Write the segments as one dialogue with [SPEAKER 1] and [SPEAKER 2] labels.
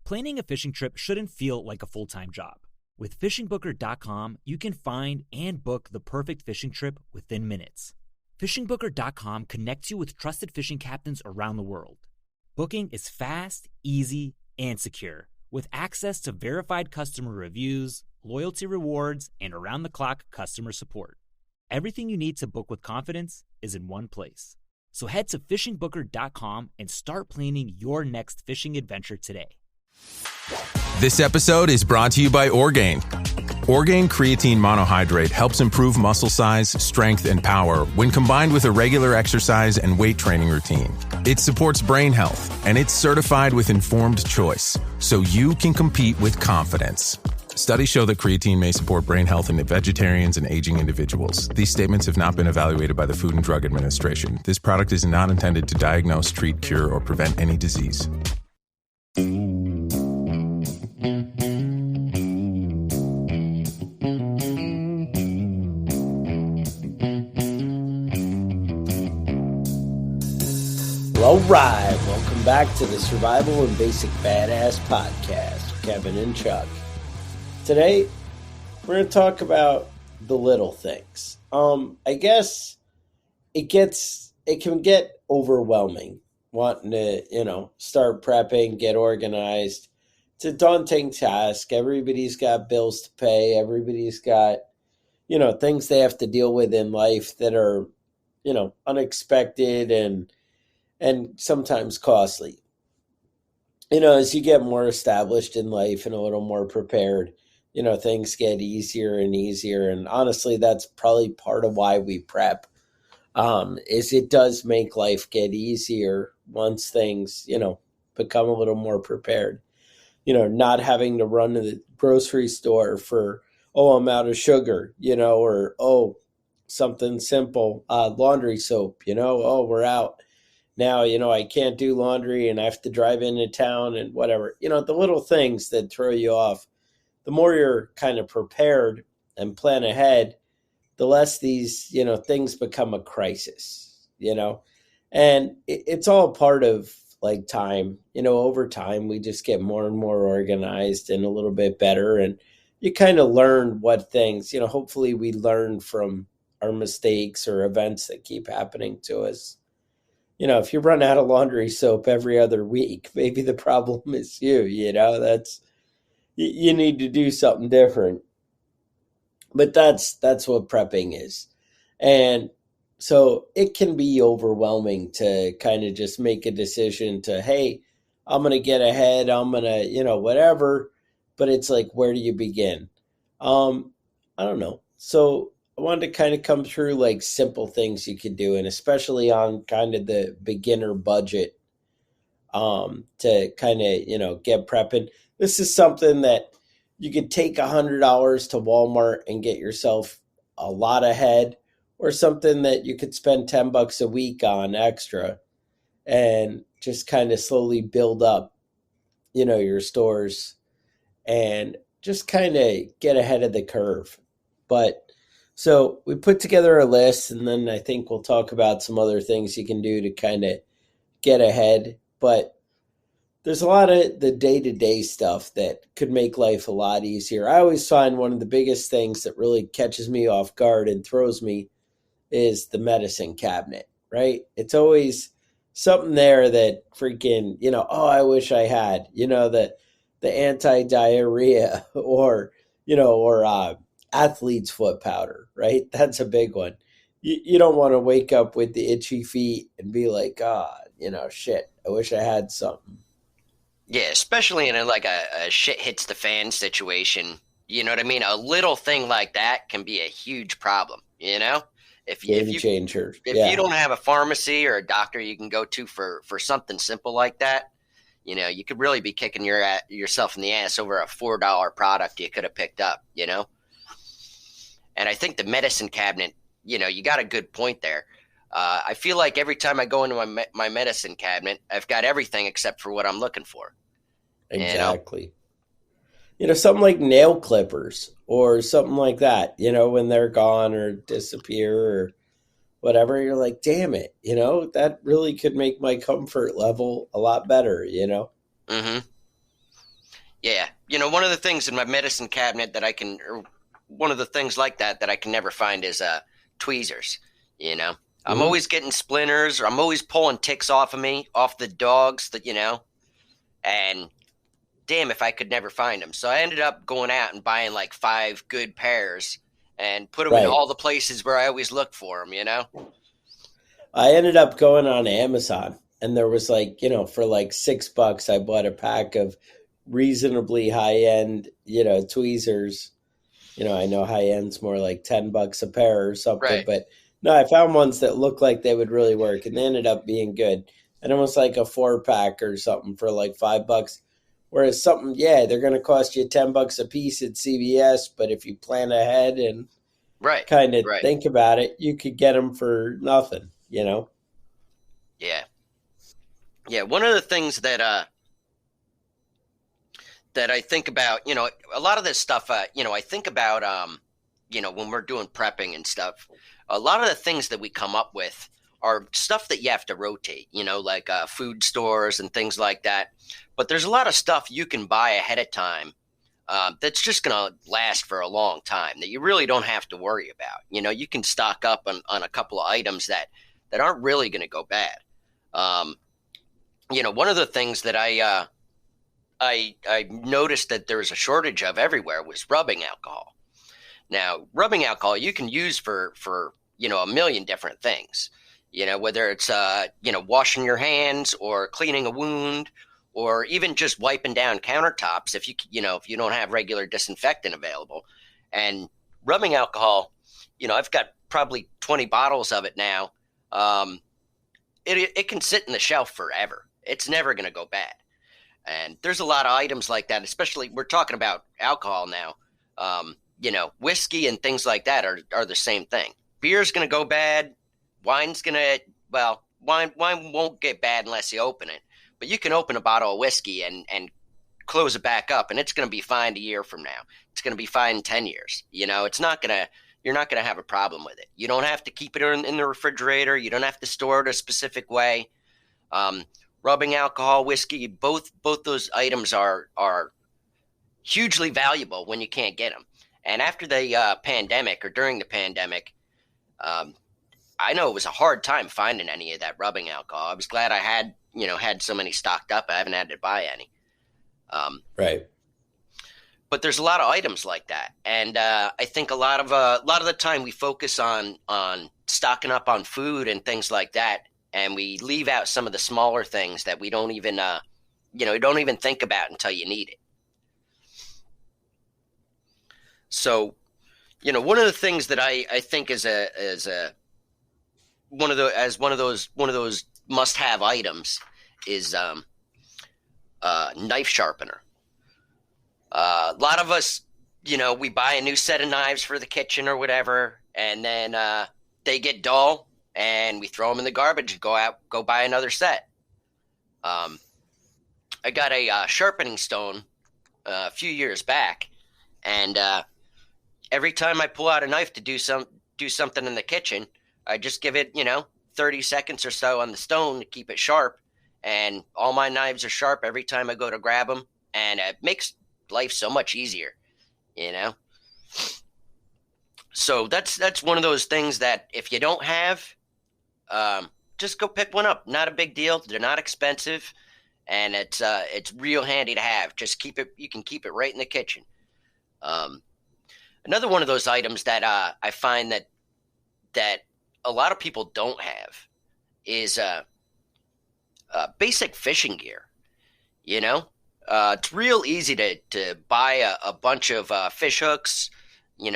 [SPEAKER 1] Planning a fishing trip shouldn't feel like a full-time job. With FishingBooker.com, you can find and book the perfect fishing trip within minutes. FishingBooker.com connects you with trusted fishing captains around the world. Booking is fast, easy, and secure, with access to verified customer reviews, loyalty rewards, and around-the-clock customer support. Everything you need to book with confidence is in one place. So head to FishingBooker.com and start planning your next fishing adventure today.
[SPEAKER 2] This episode is brought to you by Orgain. Orgain creatine monohydrate helps improve muscle size, strength, and power when combined with a regular exercise and weight training routine. It supports brain health, and it's certified with informed choice, so you can compete with confidence. Studies show that creatine may support brain health in vegetarians and aging individuals. These statements have not been evaluated by the Food and Drug Administration. This product is not intended to diagnose, treat, cure, or prevent any disease.
[SPEAKER 3] All right, welcome back to the Survival and Basic Badass Podcast, Kevin and Chuck. Today, we're going to talk about the little things. I guess it can get overwhelming wanting to, start prepping, get organized. It's a daunting task. Everybody's got bills to pay. Everybody's got, things they have to deal with in life that are, unexpected and sometimes costly. As you get more established in life and a little more prepared, things get easier and easier. And honestly, that's probably part of why we prep, is it does make life get easier once things, become a little more prepared. Not having to run to the grocery store for, I'm out of sugar, or, something simple, laundry soap, we're out. Now, I can't do laundry and I have to drive into town and whatever. The little things that throw you off. The more you're kind of prepared and plan ahead, the less these, things become a crisis, And it's all part of like time. Over time, we just get more and more organized and a little bit better. And you kind of learn what things, hopefully we learn from our mistakes or events that keep happening to us. If you run out of laundry soap every other week, maybe the problem is you, you need to do something different. But that's what prepping is. And so it can be overwhelming to kind of just make a decision to, hey, I'm going to get ahead. I'm going to, whatever. But it's like, where do you begin? I don't know. So I wanted to kind of come through like simple things you could do, and especially on kind of the beginner budget to kind of, get prepping. This is something that you could take $100 to Walmart and get yourself a lot ahead, or something that you could spend $10 a week on extra and just kind of slowly build up, your stores and just kind of get ahead of the curve. But so we put together a list, and then I think we'll talk about some other things you can do to kind of get ahead. But there's a lot of the day-to-day stuff that could make life a lot easier. I always find one of the biggest things that really catches me off guard and throws me is the medicine cabinet, right? It's always something there that freaking, I wish I had, the anti-diarrhea or athlete's foot powder, right? That's a big one. You don't want to wake up with the itchy feet and be like, shit, I wish I had something.
[SPEAKER 4] Yeah, especially in a shit hits the fan situation. You know what I mean? A little thing like that can be a huge problem, If you don't have a pharmacy or a doctor you can go to for something simple like that, you could really be kicking yourself in the ass over a $4 product you could have picked up, And I think the medicine cabinet, you got a good point there. I feel like every time I go into my medicine cabinet, I've got everything except for what I'm looking for.
[SPEAKER 3] Exactly. Something like nail clippers or something like that, when they're gone or disappear or whatever, you're like, damn it, that really could make my comfort level a lot better,
[SPEAKER 4] Mm-hmm. one of the things in my medicine cabinet or one of the things like that I can never find is tweezers. I'm always getting splinters, or I'm always pulling ticks off of me, off the dogs and damn if I could never find them. So I ended up going out and buying like 5 good pairs and put them in all the places where I always look for them,
[SPEAKER 3] I ended up going on Amazon, and there was like, for like $6, I bought a pack of reasonably high-end, tweezers. I know high-end's more like $10 a pair or something, but no, I found ones that looked like they would really work, and they ended up being good. And it was like a 4-pack or something for like $5. Whereas something, they're going to cost you $10 a piece at CVS, but if you plan ahead and kind of think about it, you could get them for nothing, Yeah.
[SPEAKER 4] Yeah. One of the things that I think about, a lot of this stuff, I think about, when we're doing prepping and stuff, a lot of the things that we come up with are stuff that you have to rotate, like food stores and things like that. But there's a lot of stuff you can buy ahead of time that's just going to last for a long time that you really don't have to worry about. You can stock up on a couple of items that aren't really going to go bad. One of the things that I noticed that there was a shortage of everywhere was rubbing alcohol. Now, rubbing alcohol you can use for a million different things, whether it's, washing your hands or cleaning a wound or even just wiping down countertops if you don't have regular disinfectant available. And rubbing alcohol, I've got probably 20 bottles of it now. It can sit in the shelf forever. It's never going to go bad. And there's a lot of items like that, especially we're talking about alcohol now. Whiskey and things like that are the same thing. Beer's going to go bad. Wine's going to, wine won't get bad unless you open it. But you can open a bottle of whiskey and close it back up, and it's going to be fine a year from now. It's going to be fine in 10 years. It's not going to, you're not going to have a problem with it. You don't have to keep it in the refrigerator. You don't have to store it a specific way. Rubbing alcohol, whiskey, both those items are hugely valuable when you can't get them. And after the pandemic or during the pandemic, I know it was a hard time finding any of that rubbing alcohol. I was glad I had so many stocked up. I haven't had to buy any.
[SPEAKER 3] Right.
[SPEAKER 4] But there's a lot of items like that, and I think a lot of the time we focus on stocking up on food and things like that, and we leave out some of the smaller things that we don't even don't even think about until you need it. So, one of the things that I think is one of those must-have items is knife sharpener. A lot of us, we buy a new set of knives for the kitchen or whatever, and then they get dull, and we throw them in the garbage and go buy another set. I got a sharpening stone a few years back, and every time I pull out a knife to do something in the kitchen, I just give it 30 seconds or so on the stone to keep it sharp, and all my knives are sharp every time I go to grab them, and it makes life so much easier, So that's one of those things that if you don't have, just go pick one up. Not a big deal. They're not expensive, and it's real handy to have. Just you can keep it right in the kitchen. Another one of those items that I find that a lot of people don't have is basic fishing gear. It's real easy to buy a bunch of fish hooks,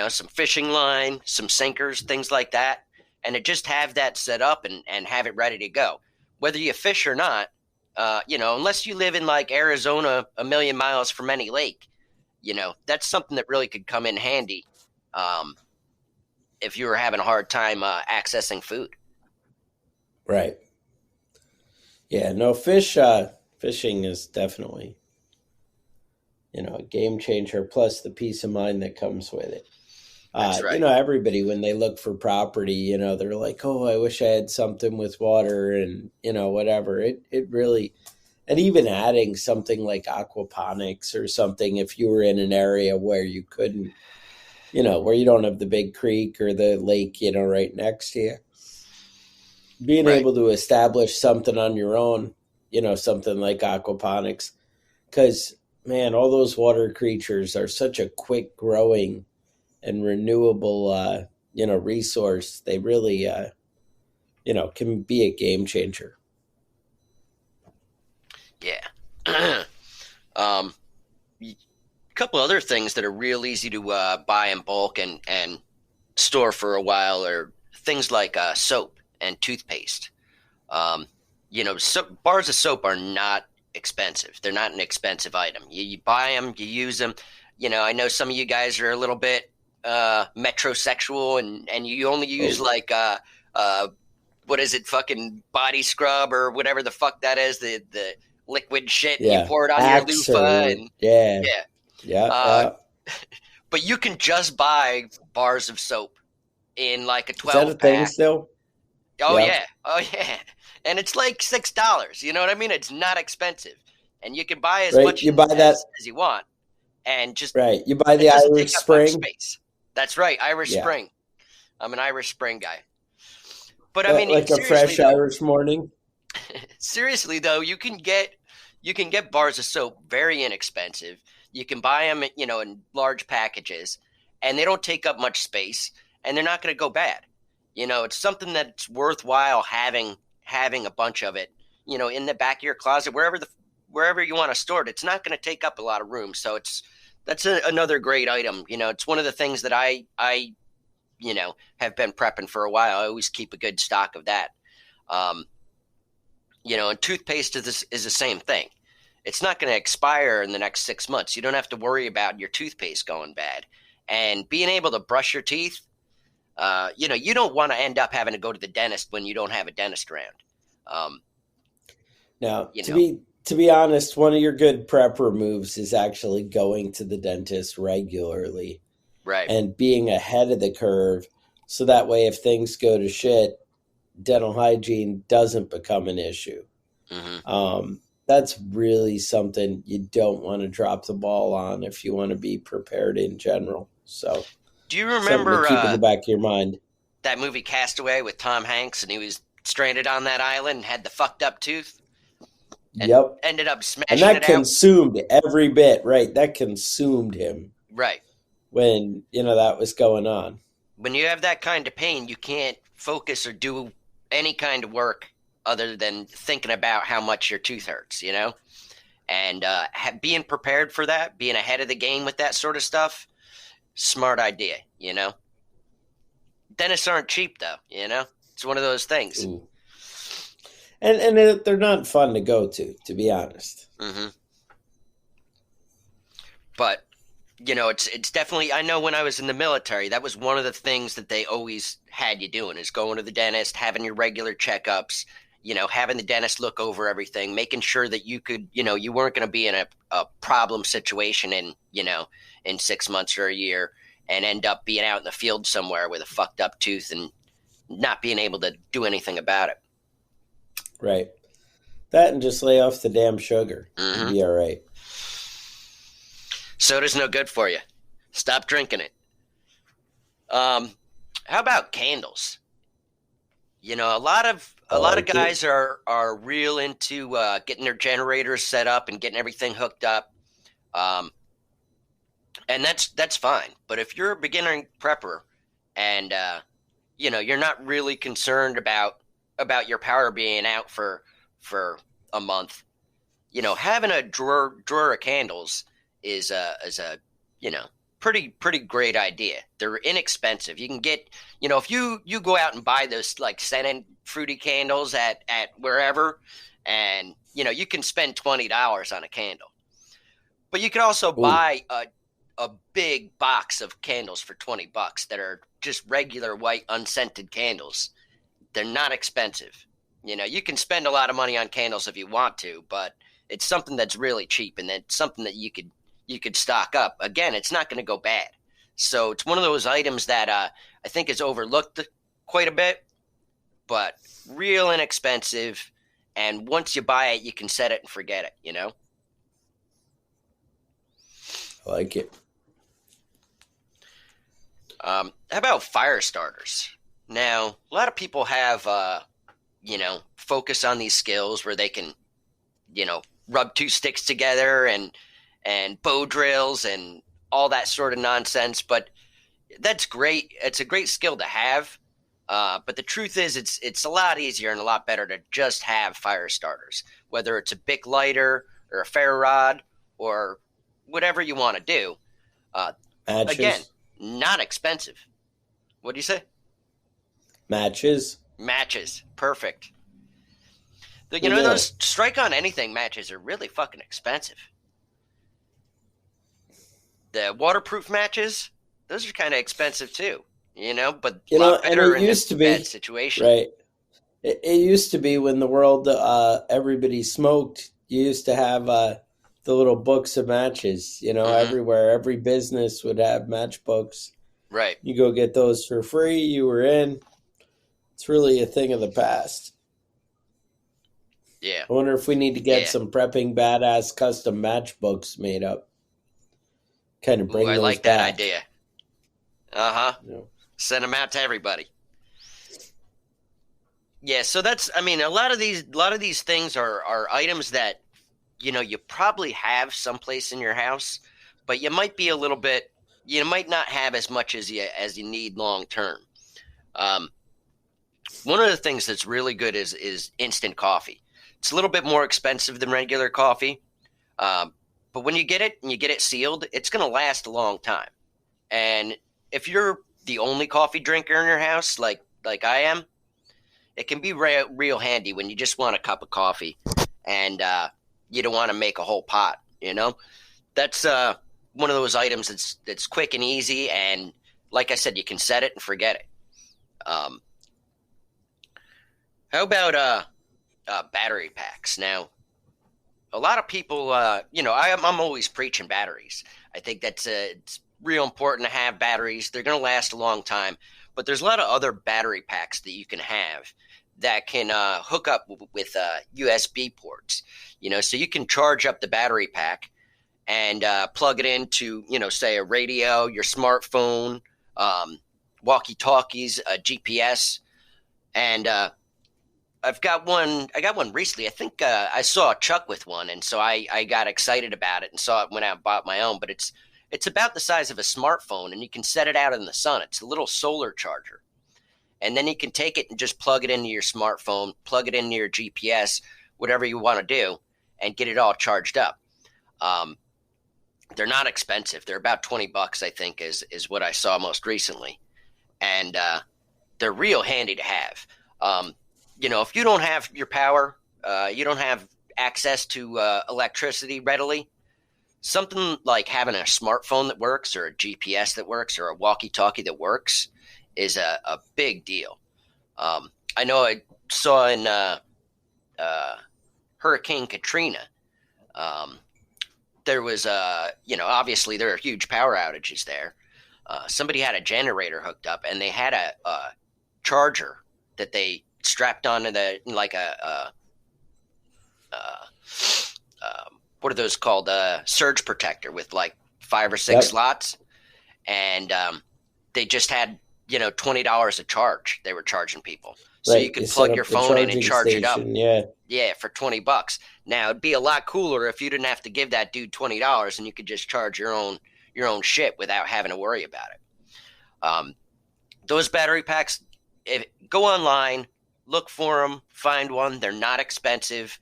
[SPEAKER 4] some fishing line, some sinkers, things like that, and to just have that set up and have it ready to go. Whether you fish or not, unless you live in like Arizona, a million miles from any lake, that's something that really could come in handy if you were having a hard time accessing food.
[SPEAKER 3] Right. Yeah, no, fishing is definitely, a game changer, plus the peace of mind that comes with it.
[SPEAKER 4] That's right.
[SPEAKER 3] Everybody, when they look for property, they're like, oh, I wish I had something with water and, whatever. It really, And even adding something like aquaponics or something, if you were in an area where you couldn't, where you don't have the big creek or the lake, right next to you, being able to establish something on your own, something like aquaponics, because, man, all those water creatures are such a quick growing and renewable, resource. They really, can be a game changer.
[SPEAKER 4] Yeah. A couple other things that are real easy to buy in bulk and store for a while are things like soap and toothpaste. Bars of soap are not expensive. They're not an expensive item. You buy them, you use them. I know some of you guys are a little bit metrosexual and you only use what is it, fucking body scrub or whatever the fuck that is, the liquid shit, and you pour it on
[SPEAKER 3] Axe
[SPEAKER 4] your loofah. And
[SPEAKER 3] yeah.
[SPEAKER 4] But you can just buy bars of soap in like a 12
[SPEAKER 3] Is that a thing still?
[SPEAKER 4] Oh yeah. And it's like $6. You know what I mean? It's not expensive, and you can buy as much as you want, and just
[SPEAKER 3] You buy the Irish Spring.
[SPEAKER 4] That's right, Irish Spring. I'm an Irish Spring guy. But I mean,
[SPEAKER 3] like a fresh Irish morning.
[SPEAKER 4] Seriously though, you can get bars of soap very inexpensive. You can buy them, in large packages, and they don't take up much space, and they're not going to go bad. It's something that's worthwhile having a bunch of it, in the back of your closet, wherever you want to store it. It's not going to take up a lot of room, so that's another great item. It's one of the things that I have been prepping for a while. I always keep a good stock of that. And toothpaste is the same thing. It's not going to expire in the next 6 months. You don't have to worry about your toothpaste going bad. And being able to brush your teeth, you don't want to end up having to go to the dentist when you don't have a dentist around.
[SPEAKER 3] Now, to be honest, one of your good prepper moves is actually going to the dentist regularly.
[SPEAKER 4] Right.
[SPEAKER 3] And being ahead of the curve, so that way if things go to shit, dental hygiene doesn't become an issue.
[SPEAKER 4] Mm-hmm.
[SPEAKER 3] That's really something you don't want to drop the ball on if you want to be prepared in general. So,
[SPEAKER 4] do you remember
[SPEAKER 3] keep in the back of your mind
[SPEAKER 4] that movie Castaway with Tom Hanks, and he was stranded on that island and had the fucked up tooth? And ended up smashing it out.
[SPEAKER 3] And that consumed every bit, right? That consumed him.
[SPEAKER 4] Right.
[SPEAKER 3] When, that was going on.
[SPEAKER 4] When you have that kind of pain, you can't focus or do any kind of work other than thinking about how much your tooth hurts, And being prepared for that, being ahead of the game with that sort of stuff, smart idea, Dentists aren't cheap, though, It's one of those things.
[SPEAKER 3] Ooh. And they're not fun to go to be honest.
[SPEAKER 4] Mm-hmm. But, it's definitely, I know when I was in the military, that was one of the things that they always had you doing, is going to the dentist, having your regular checkups, having the dentist look over everything, making sure that you could, you weren't going to be in a problem situation in 6 months or a year and end up being out in the field somewhere with a fucked up tooth and not being able to do anything about it.
[SPEAKER 3] Right. That and just lay off the damn sugar.
[SPEAKER 4] Mm-hmm.
[SPEAKER 3] You'll be all right.
[SPEAKER 4] Soda's no good for you. Stop drinking it. How about candles? A lot of guys are real into getting their generators set up and getting everything hooked up, and that's fine. But if you're a beginner prepper and you're not really concerned about your power being out for a month, having a drawer of candles is a pretty great idea. They're inexpensive. You can get, if you go out and buy those like scented fruity candles at wherever, and you can spend $20 on a candle. But you can also buy a big box of candles for $20 that are just regular white unscented candles. They're not expensive. You can spend a lot of money on candles if you want to, but it's something that's really cheap, and it's something that you could stock up. Again, it's not going to go bad. So it's one of those items that I think is overlooked quite a bit, but real inexpensive And once you buy it, you can set it and forget it, you know?
[SPEAKER 3] I like it.
[SPEAKER 4] How about fire starters? Now, a lot of people have, focus on these skills where they can, rub two sticks together and bow drills and all that sort of nonsense. But that's great. It's a great skill to have. But the truth is, it's a lot easier and a lot better to just have fire starters, whether it's a Bic lighter or a ferro rod or whatever you want to do.
[SPEAKER 3] Matches.
[SPEAKER 4] Again, not expensive. What do you say?
[SPEAKER 3] Matches.
[SPEAKER 4] Perfect. Those strike on anything matches are really fucking expensive. The waterproof matches, those are kind of expensive too. But a lot better in a bad situation.
[SPEAKER 3] Right. It used to be when the world, everybody smoked, you used to have the little books of matches, everywhere. Every business would have matchbooks.
[SPEAKER 4] Right.
[SPEAKER 3] You go get those for free. You were in. It's really a thing of the past.
[SPEAKER 4] Yeah.
[SPEAKER 3] I wonder if we need to get some prepping badass custom matchbooks made up. Kind of bring those back. I like that
[SPEAKER 4] idea. Send them out to everybody. Yeah, so that's, a lot of these things are items that, you probably have someplace in your house, but you might be you might not have as much as you need long term. One of the things that's really good is instant coffee. It's a little bit more expensive than regular coffee, but when you get it and you get it sealed, it's going to last a long time. And if you're the only coffee drinker in your house, like I am, it can be real handy when you just want a cup of coffee and you don't want to make a whole pot. That's one of those items that's quick and easy, and like I said, you can set it and forget it. How about battery packs? Now, a lot of people, I'm always preaching batteries. I think that's it's real important to have batteries. They're going to last a long time, but there's a lot of other battery packs that you can have that can hook up with USB ports. So you can charge up the battery pack and plug it into, say a radio, your smartphone, walkie-talkies, GPS, and I got one recently. I think I saw Chuck with one, and so I got excited about it and went out and bought my own. But it's about the size of a smartphone, and you can set it out in the sun. It's a little solar charger. And then you can take it and just plug it into your smartphone, plug it into your GPS, whatever you want to do, and get it all charged up. They're not expensive. They're about $20, I think, is what I saw most recently. And they're real handy to have. If you don't have your power, you don't have access to electricity readily, something like having a smartphone that works or a GPS that works or a walkie-talkie that works is a big deal. I know I saw in Hurricane Katrina, there was, obviously there are huge power outages there. Somebody had a generator hooked up, and they had a charger that they strapped onto what are those called? Surge protector with like 5 or 6 slots. And they just had, $20 a charge they were charging people. So you could plug your phone in and charge it up. Yeah, for $20. Now it'd be a lot cooler if you didn't have to give that dude $20 and you could just charge your own shit without having to worry about it. Those battery packs, go online, look for them, find one. They're not expensive,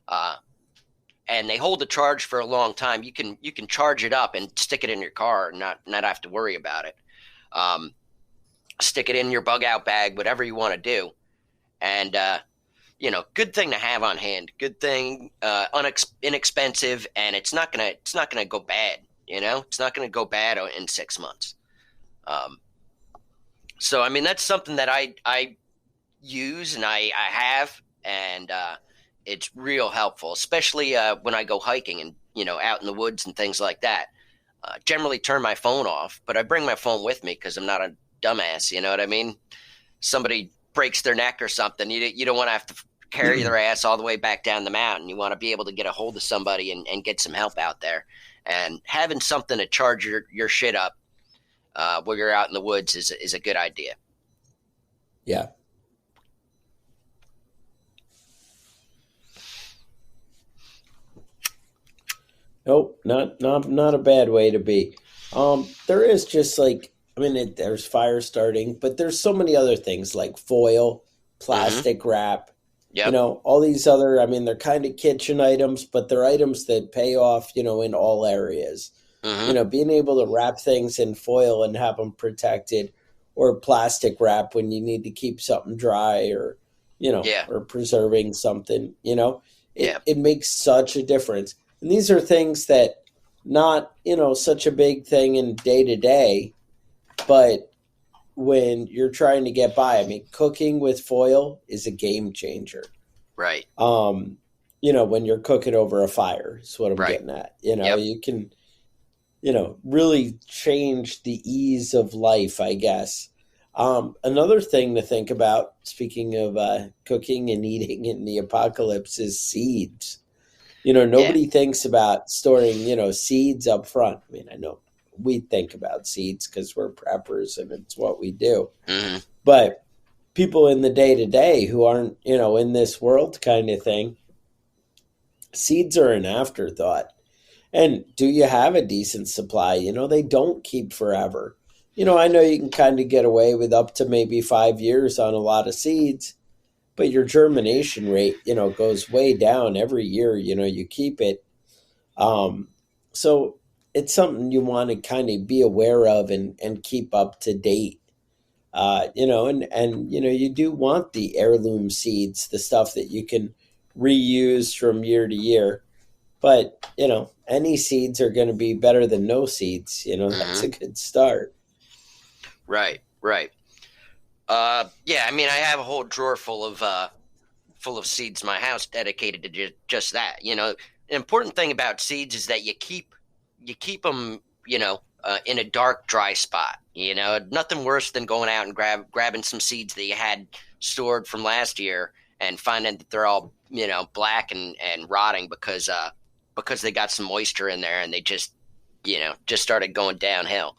[SPEAKER 4] and they hold the charge for a long time. You can charge it up and stick it in your car and not have to worry about it. Stick it in your bug out bag, whatever you want to do. And, good thing to have on hand, good thing, inexpensive, and it's not going to go bad. It's not going to go bad in 6 months. So, that's something that I use and I have, and it's real helpful, especially when I go hiking and, out in the woods and things like that. Generally turn my phone off, but I bring my phone with me because I'm not a dumbass, you know what I mean? Somebody breaks their neck or something, you don't want to have to carry their ass all the way back down the mountain. You want to be able to get a hold of somebody and get some help out there. And having something to charge your shit up while you're out in the woods is a good idea.
[SPEAKER 3] Yeah. Nope, not a bad way to be. There is just like, I mean, there's fire starting, but there's so many other things like foil, plastic wrap,
[SPEAKER 4] Yep.
[SPEAKER 3] All these other, I mean, they're kind of kitchen items, but they're items that pay off, in all areas. Being able to wrap things in foil and have them protected, or plastic wrap when you need to keep something dry, or, or preserving something, it makes such a difference. And these are things that not, such a big thing in day to day, but when you're trying to get by, I mean, cooking with foil is a game changer.
[SPEAKER 4] Right.
[SPEAKER 3] When you're cooking over a fire is what I'm getting at. You can, really change the ease of life, I guess. Another thing to think about, speaking of cooking and eating in the apocalypse, is seeds. Nobody thinks about storing, seeds up front. I mean, I know we think about seeds because we're preppers and it's what we do.
[SPEAKER 4] Mm-hmm.
[SPEAKER 3] But people in the day-to-day who aren't, in this world kind of thing, seeds are an afterthought. And do you have a decent supply? They don't keep forever. I know you can kind of get away with up to maybe 5 years on a lot of seeds, but your germination rate, goes way down every year, you keep it. So it's something you want to kind of be aware of and keep up to date. And you do want the heirloom seeds, the stuff that you can reuse from year to year. But, any seeds are going to be better than no seeds. That's a good start.
[SPEAKER 4] Right. Yeah, I mean, I have a whole drawer full of seeds in my house dedicated to just that. The important thing about seeds is that you keep them, in a dark, dry spot. Nothing worse than going out and grabbing some seeds that you had stored from last year and finding that they're all, black and rotting because they got some moisture in there and they just started going downhill.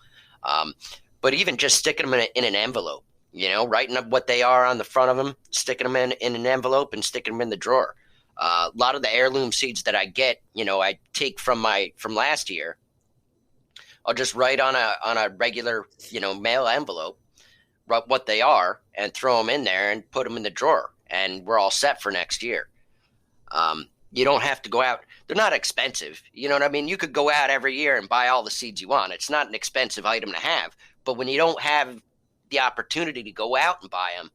[SPEAKER 4] But even just sticking them in an envelope, writing up what they are on the front of them, sticking them in an envelope and sticking them in the drawer. A lot of the heirloom seeds that I get, I take from last year. I'll just write on a regular, mail envelope, what they are and throw them in there and put them in the drawer, and we're all set for next year. You don't have to go out. They're not expensive. You know what I mean? You could go out every year and buy all the seeds you want. It's not an expensive item to have. But when you don't have the opportunity to go out and buy them,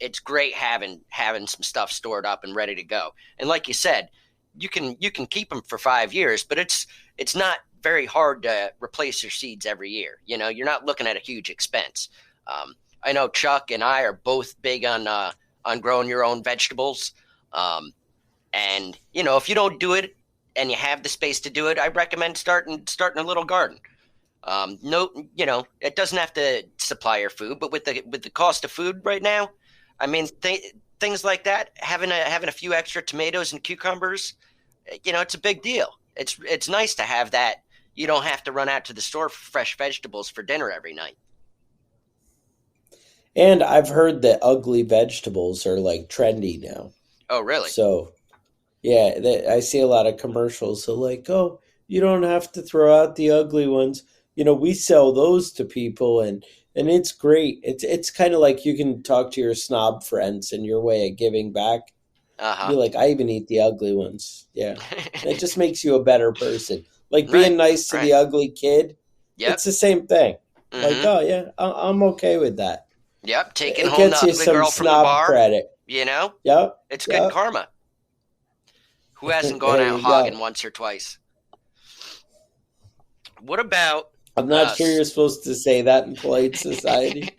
[SPEAKER 4] it's great having some stuff stored up and ready to go. And like you said, you can keep them for 5 years, but it's not very hard to replace your seeds every year. You're not looking at a huge expense. I know Chuck and I are both big on growing your own vegetables. And if you don't do it and you have the space to do it, I recommend starting a little garden. It doesn't have to supply your food, but with the cost of food right now, I mean, things like that, having a few extra tomatoes and cucumbers, it's a big deal. It's nice to have that. You don't have to run out to the store for fresh vegetables for dinner every night.
[SPEAKER 3] And I've heard that ugly vegetables are like trendy now.
[SPEAKER 4] Oh, really?
[SPEAKER 3] So, yeah, I see a lot of commercials. So like, oh, you don't have to throw out the ugly ones. We sell those to people, and it's great. It's kind of like you can talk to your snob friends and your way of giving back. Be like, I even eat the ugly ones. Yeah. It just makes you a better person. Like being nice to the ugly kid.
[SPEAKER 4] Yep.
[SPEAKER 3] It's the same thing. Mm-hmm. Like, oh yeah, I'm okay with that.
[SPEAKER 4] Yep. Taking home the ugly girl from the bar.
[SPEAKER 3] Credit.
[SPEAKER 4] Yep. It's good karma. Who hasn't gone out hogging once or twice? What about...
[SPEAKER 3] I'm not sure you're supposed to say that in polite society.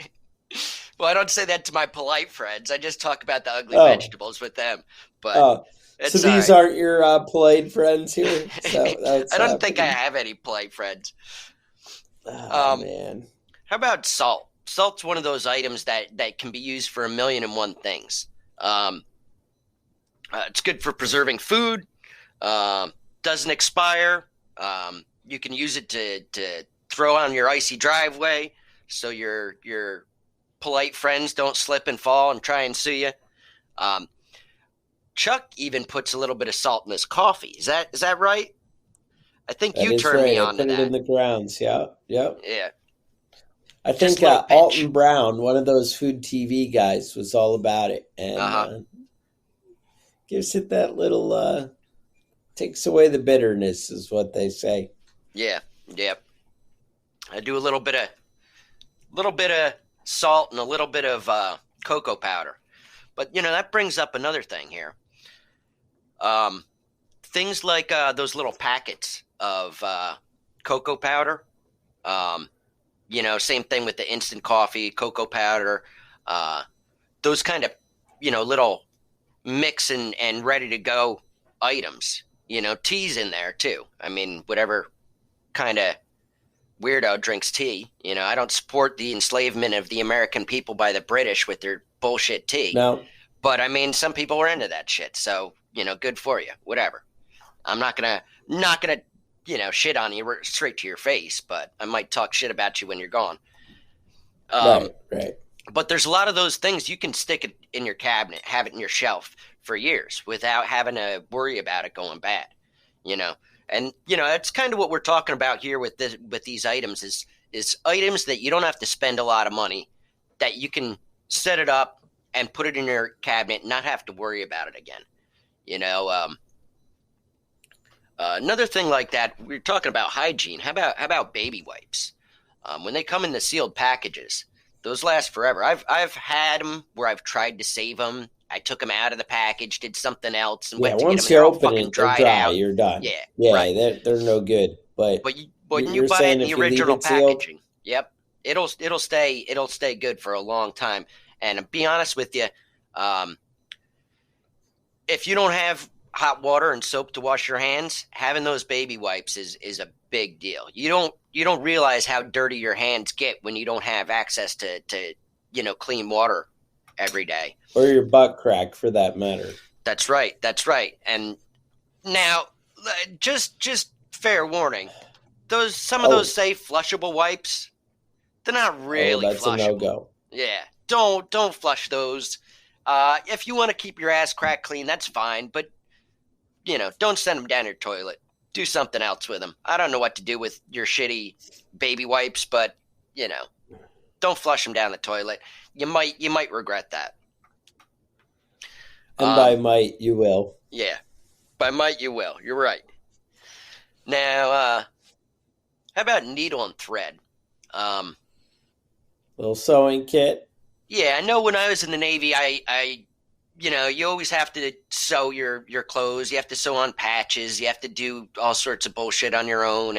[SPEAKER 4] Well, I don't say that to my polite friends. I just talk about the ugly vegetables with them. But
[SPEAKER 3] so these aren't your polite friends here? So
[SPEAKER 4] I don't think I have any polite friends.
[SPEAKER 3] Oh, man.
[SPEAKER 4] How about salt? Salt's one of those items that can be used for 1,000,001 things. It's good for preserving food. Doesn't expire. You can use it to throw on your icy driveway so your polite friends don't slip and fall and try and sue you. Chuck even puts a little bit of salt in his coffee. Is that right? I think you turned me on to that.
[SPEAKER 3] Put it in the grounds. Yeah.
[SPEAKER 4] Yeah.
[SPEAKER 3] I think Alton Brown, one of those food TV guys, was all about it, and gives it that little takes away the bitterness, is what they say.
[SPEAKER 4] Yeah. I do a little bit of salt and a little bit of cocoa powder, but that brings up another thing here. Things like those little packets of cocoa powder. Same thing with the instant coffee, cocoa powder, those kind of, little mix and ready to go items. Tea's in there too. I mean, whatever kind of weirdo drinks tea. I don't support the enslavement of the American people by the British with their bullshit tea.
[SPEAKER 3] No.
[SPEAKER 4] But I mean, some people are into that shit. So, good for you. Whatever. I'm not gonna shit on you straight to your face, but I might talk shit about you when you're gone.
[SPEAKER 3] Right.
[SPEAKER 4] But there's a lot of those things you can stick it in your cabinet, have it in your shelf for years without having to worry about it going bad, And it's kind of what we're talking about here with these items is items that you don't have to spend a lot of money, that you can set it up and put it in your cabinet and not have to worry about it again. Another thing like that, we're talking about hygiene. How about baby wipes? When they come in the sealed packages, those last forever. I've had them where I've tried to save them. I took them out of the package, did something else, and went to get them. They're all fucking dried out.
[SPEAKER 3] You're done.
[SPEAKER 4] Yeah,
[SPEAKER 3] right. They're no good. But
[SPEAKER 4] you buy it in the original packaging. Yep, it'll stay good for a long time. And to be honest with you, if you don't have hot water and soap to wash your hands, having those baby wipes is a big deal. You don't realize how dirty your hands get when you don't have access to clean water every day.
[SPEAKER 3] Or your butt crack, for that matter.
[SPEAKER 4] That's right. And now, just fair warning, some of those say flushable wipes, they're not really
[SPEAKER 3] that's
[SPEAKER 4] flushable.
[SPEAKER 3] That's a no-go.
[SPEAKER 4] Yeah, don't flush those. If you want to keep your ass crack clean, that's fine, but don't send them down your toilet. Do something else with them. I don't know what to do with your shitty baby wipes, but don't flush them down the toilet. You might regret that.
[SPEAKER 3] And by might, you will.
[SPEAKER 4] Yeah, by might, you will. You're right. Now, how about needle and thread?
[SPEAKER 3] Little sewing kit.
[SPEAKER 4] Yeah, I know when I was in the Navy, I you always have to sew your clothes. You have to sew on patches. You have to do all sorts of bullshit on your own.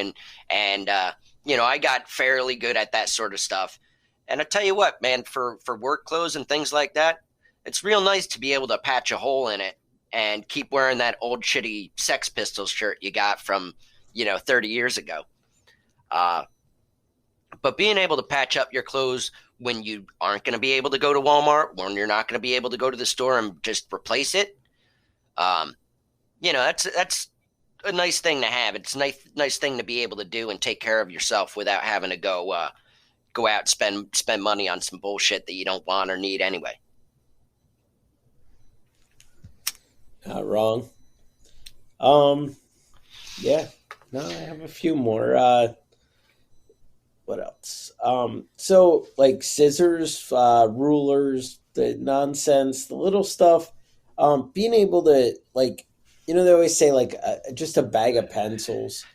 [SPEAKER 4] And I got fairly good at that sort of stuff. And I tell you what, man, for work clothes and things like that, it's real nice to be able to patch a hole in it and keep wearing that old shitty Sex Pistols shirt you got from, 30 years ago. But being able to patch up your clothes when you aren't going to be able to go to Walmart, when you're not going to be able to go to the store and just replace it, that's a nice thing to have. It's a nice thing to be able to do and take care of yourself without having to go out and spend money on some bullshit that you don't want or need anyway.
[SPEAKER 3] Not wrong. Yeah. No, I have a few more. What else? So like scissors, rulers, the nonsense, the little stuff, being able to they always say just a bag of pencils,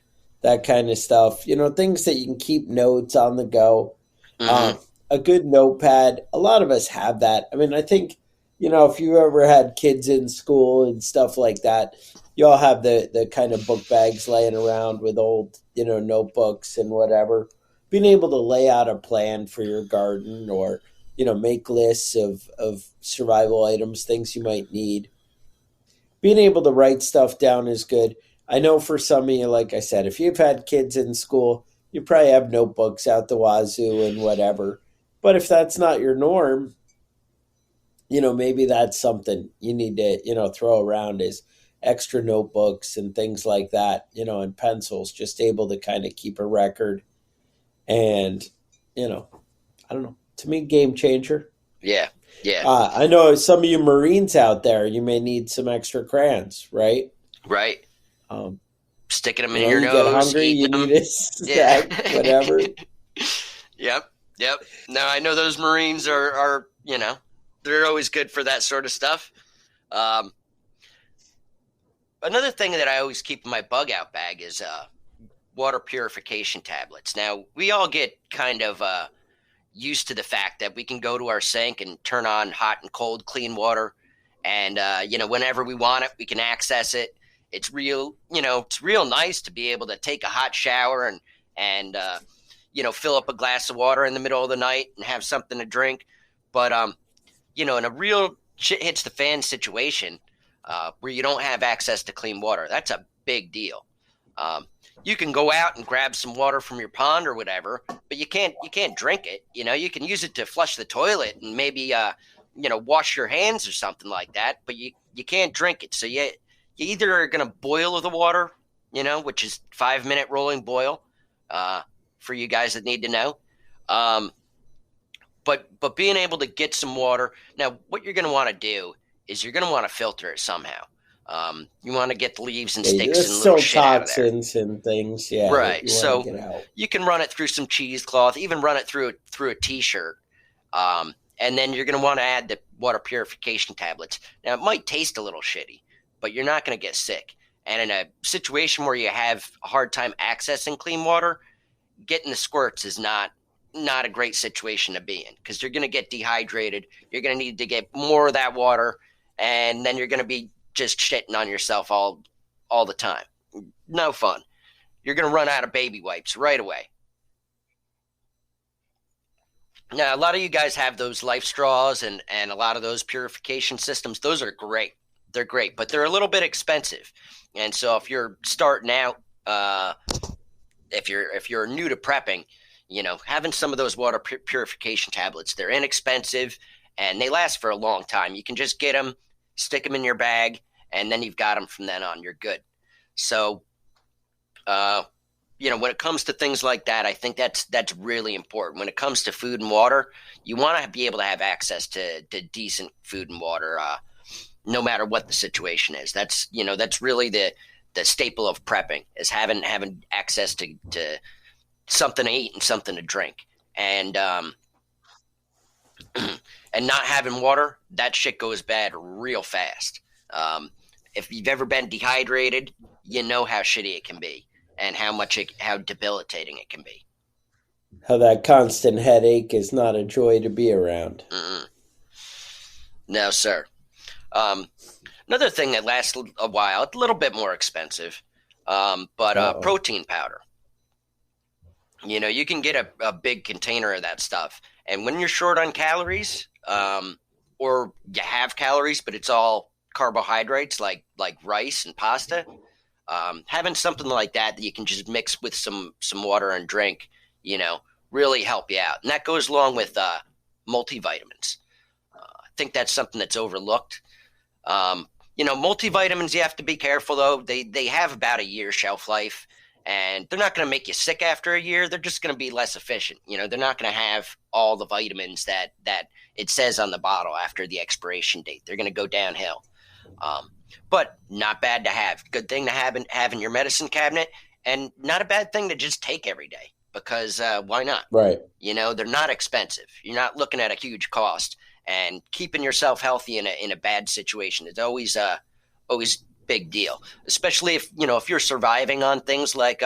[SPEAKER 3] that kind of stuff, things that you can keep notes on the go. Mm-hmm. A good notepad. A lot of us have that. I mean, I think, if you ever had kids in school and stuff like that, you all have the kind of book bags laying around with old, notebooks and whatever. Being able to lay out a plan for your garden or, make lists of survival items, things you might need. Being able to write stuff down is good. I know for some of you, like I said, if you've had kids in school, you probably have notebooks out the wazoo and whatever. But if that's not your norm, maybe that's something you need to, throw around is extra notebooks and things like that, and pencils, just able to kind of keep a record. And, I don't know. To me, game changer.
[SPEAKER 4] Yeah. Yeah.
[SPEAKER 3] I know some of you Marines out there, you may need some extra crayons, right?
[SPEAKER 4] Right. Sticking them in
[SPEAKER 3] you
[SPEAKER 4] your nose.
[SPEAKER 3] Get hungry, you need a snack, whatever.
[SPEAKER 4] Yep. No, I know those Marines are they're always good for that sort of stuff. Another thing that I always keep in my bug out bag is water purification tablets. Now, we all get kind of used to the fact that we can go to our sink and turn on hot and cold clean water, and whenever we want it, we can access it. It's real nice to be able to take a hot shower and fill up a glass of water in the middle of the night and have something to drink. But in a real shit hits the fan situation where you don't have access to clean water, that's a big deal. You can go out and grab some water from your pond or whatever, but you can't drink it. You can use it to flush the toilet and maybe wash your hands or something like that, but you can't drink it. So you either are going to boil the water, which is 5-minute rolling boil for you guys that need to know. But being able to get some water. Now, what you're going to want to do is you're going to want to filter it somehow. You want to get the leaves and sticks and little shit out of there.
[SPEAKER 3] Toxins and things, yeah.
[SPEAKER 4] Right. So you can run it through some cheesecloth, even run it through a T-shirt. And then you're going to want to add the water purification tablets. Now, it might taste a little shitty, but you're not going to get sick. And in a situation where you have a hard time accessing clean water, getting the squirts is not a great situation to be in, because you're going to get dehydrated. You're going to need to get more of that water, and then you're going to be just shitting on yourself all the time. No fun. You're going to run out of baby wipes right away. Now, a lot of you guys have those life straws and a lot of those purification systems. Those are great. They're great, but they're a little bit expensive. And so if you're starting out, if you're new to prepping, having some of those water purification tablets, they're inexpensive and they last for a long time. You can just get them, stick them in your bag, and then you've got them from then on. You're good. So, when it comes to things like that, I think that's really important. When it comes to food and water, you want to be able to have access to decent food and water, no matter what the situation is. That's really the staple of prepping, is having access to something to eat and something to drink. And and not having water, that shit goes bad real fast. If you've ever been dehydrated, you know how shitty it can be and how debilitating it can be.
[SPEAKER 3] How that constant headache is not a joy to be around.
[SPEAKER 4] Mm-mm. No, sir. Another thing that lasts a while, it's a little bit more expensive, but protein powder. You can get a big container of that stuff. And when you're short on calories, or you have calories, but it's all carbohydrates like rice and pasta, having something like that you can just mix with some water and drink, really help you out. And that goes along with multivitamins. I think that's something that's overlooked. Multivitamins, you have to be careful, though. They have about a year shelf life. And they're not going to make you sick after a year. They're just going to be less efficient. They're not going to have all the vitamins that it says on the bottle after the expiration date. They're going to go downhill. But not bad to have. Good thing to have in your medicine cabinet, and not a bad thing to just take every day, because why not?
[SPEAKER 3] Right.
[SPEAKER 4] They're not expensive. You're not looking at a huge cost, and keeping yourself healthy in a bad situation is always big deal, especially if you're surviving on things like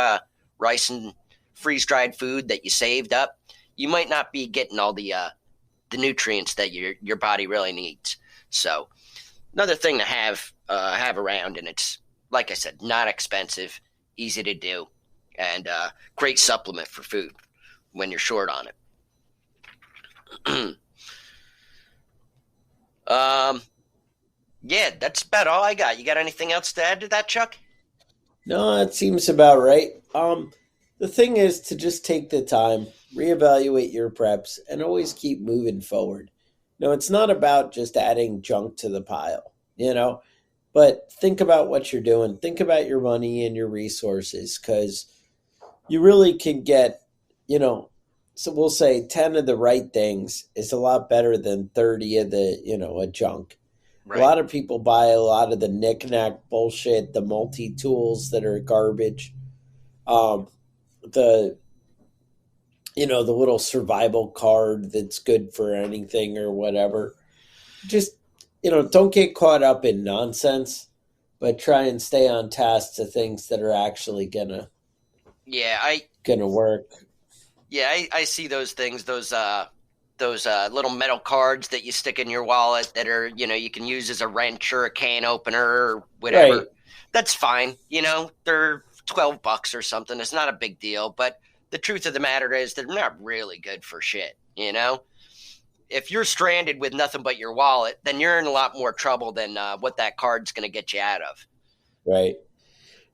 [SPEAKER 4] rice and freeze-dried food that you saved up. You might not be getting all the nutrients that your body really needs. So another thing to have around, and it's, like I said, not expensive, easy to do, and great supplement for food when you're short on it. Yeah, that's about all I got. You got anything else to add to that, Chuck?
[SPEAKER 3] No, that seems about right. The thing is to just take the time, reevaluate your preps, and always keep moving forward. No, it's not about just adding junk to the pile, but think about what you're doing. Think about your money and your resources, because you really can get, so we'll say 10 of the right things is a lot better than 30 of the, a junk. Right. A lot of people buy a lot of the knick-knack bullshit, the multi-tools that are garbage, the little survival card that's good for anything or whatever. Just, don't get caught up in nonsense, but try and stay on task to things that are actually gonna work.
[SPEAKER 4] Yeah, I see those things, those little metal cards that you stick in your wallet that are, you can use as a wrench or a can opener or whatever. Right. That's fine. They're $12 or something. It's not a big deal. But the truth of the matter is they're not really good for shit, If you're stranded with nothing but your wallet, then you're in a lot more trouble than what that card's going to get you out of.
[SPEAKER 3] Right.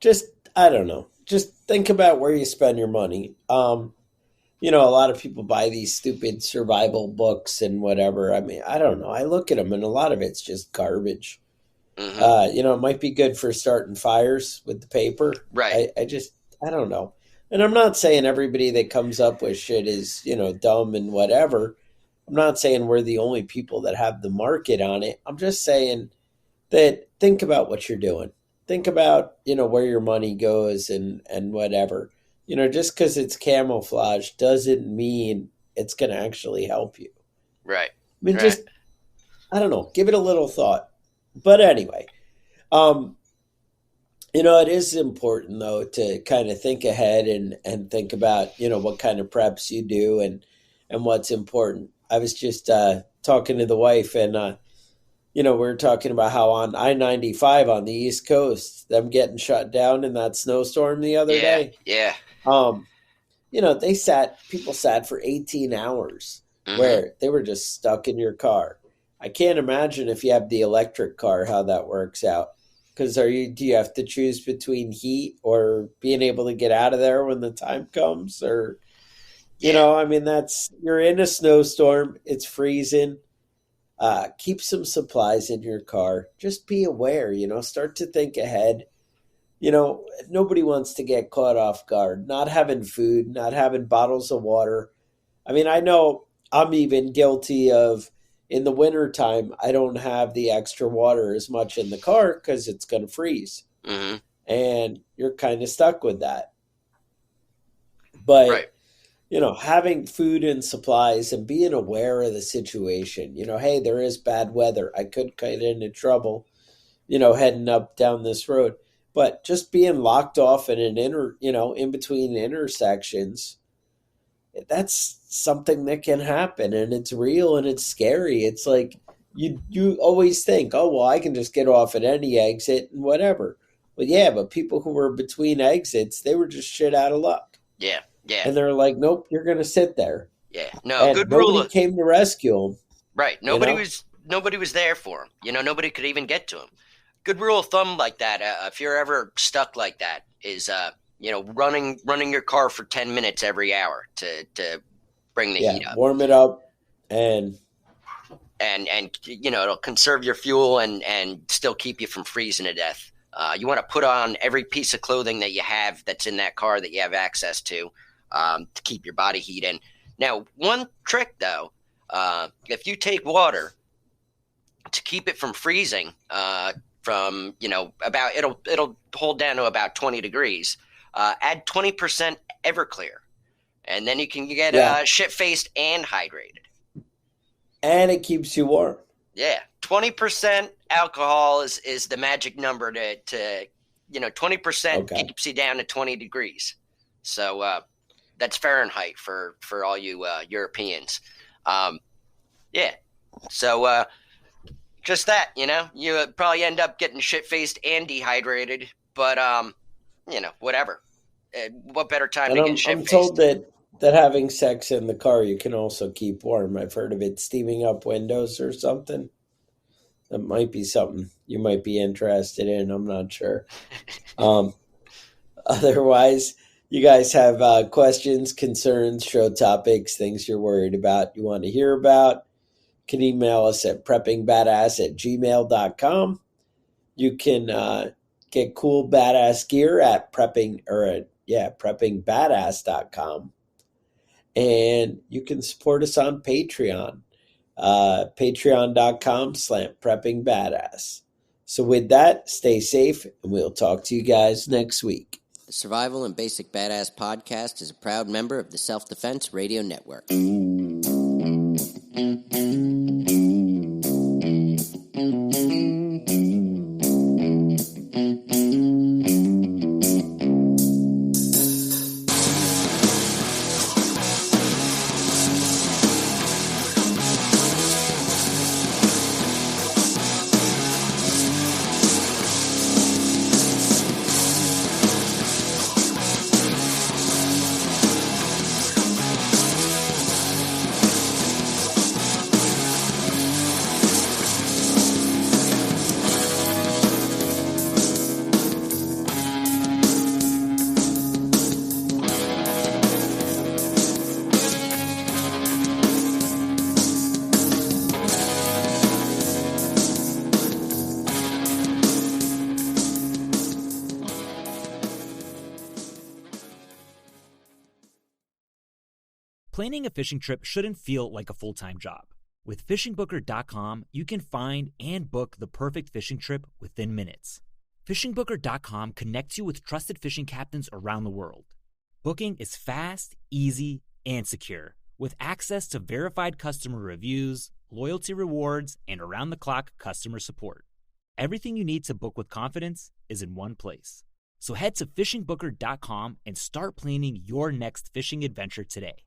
[SPEAKER 3] Just, I don't know. Just think about where you spend your money. A lot of people buy these stupid survival books and whatever. I mean, I don't know. I look at them and a lot of it's just garbage. Mm-hmm. It might be good for starting fires with the paper.
[SPEAKER 4] Right.
[SPEAKER 3] I don't know. And I'm not saying everybody that comes up with shit is, dumb and whatever. I'm not saying we're the only people that have the market on it. I'm just saying that think about what you're doing. Think about, where your money goes and whatever. Just because it's camouflage doesn't mean it's going to actually help you.
[SPEAKER 4] Right.
[SPEAKER 3] I mean, just, I don't know, give it a little thought. But anyway, it is important, though, to kind of think ahead and think about, what kind of preps you do and what's important. I was just talking to the wife and, we were talking about how on I-95 on the East Coast, them getting shut down in that snowstorm the other day.
[SPEAKER 4] Yeah.
[SPEAKER 3] People sat for 18 hours where they were just stuck in your car. I can't imagine if you have the electric car, how that works out. Because do you have to choose between heat or being able to get out of there when the time comes? Or, you're in a snowstorm. It's freezing. Keep some supplies in your car. Just be aware, start to think ahead. Nobody wants to get caught off guard, not having food, not having bottles of water. I mean, I know I'm even guilty of in the wintertime, I don't have the extra water as much in the car because it's going to freeze.
[SPEAKER 4] Mm-hmm.
[SPEAKER 3] And you're kind of stuck with that. But,
[SPEAKER 4] right.
[SPEAKER 3] Having food and supplies and being aware of the situation, hey, there is bad weather. I could get into trouble, heading up down this road. But just being locked off in in between intersections, that's something that can happen, and it's real and it's scary. It's like you always think, oh, well, I can just get off at any exit and whatever. But yeah, but people who were between exits, they were just shit out of luck.
[SPEAKER 4] Yeah.
[SPEAKER 3] And they're like, nope, you're going to sit there.
[SPEAKER 4] Yeah. No,
[SPEAKER 3] and
[SPEAKER 4] good rule.
[SPEAKER 3] Nobody came to rescue them.
[SPEAKER 4] Right. Nobody was there for him. Nobody could even get to him. Good rule of thumb like that, if you're ever stuck like that, is running your car for 10 minutes every hour to bring the heat up.
[SPEAKER 3] Warm it up and
[SPEAKER 4] it'll conserve your fuel and still keep you from freezing to death. You want to put on every piece of clothing that you have that's in that car that you have access to keep your body heat in. Now, one trick though, if you take water to keep it from freezing, from about it'll hold down to about 20 degrees. Add 20% Everclear, and then you can get shit-faced and hydrated.
[SPEAKER 3] And it keeps you warm.
[SPEAKER 4] Yeah, 20% alcohol is the magic number to 20% keeps you down to 20 degrees. So that's Fahrenheit for all you Europeans. So. Just that, you probably end up getting shit-faced and dehydrated, but, whatever. What better time to get shit-faced?
[SPEAKER 3] I'm told that having sex in the car, you can also keep warm. I've heard of it steaming up windows or something. That might be something you might be interested in. I'm not sure. Otherwise, you guys have questions, concerns, show topics, things you're worried about, you want to hear about. can email us at preppingbadass@gmail.com. You can get cool badass gear at preppingbadass.com. And you can support us on Patreon, patreon.com/preppingbadass. So with that, stay safe, and we'll talk to you guys next week.
[SPEAKER 5] The Survival and Basic Badass Podcast is a proud member of the Self-Defense Radio Network.
[SPEAKER 1] Planning a fishing trip shouldn't feel like a full-time job. With FishingBooker.com, you can find and book the perfect fishing trip within minutes. FishingBooker.com connects you with trusted fishing captains around the world. Booking is fast, easy, and secure, with access to verified customer reviews, loyalty rewards, and around-the-clock customer support. Everything you need to book with confidence is in one place. So head to FishingBooker.com and start planning your next fishing adventure today.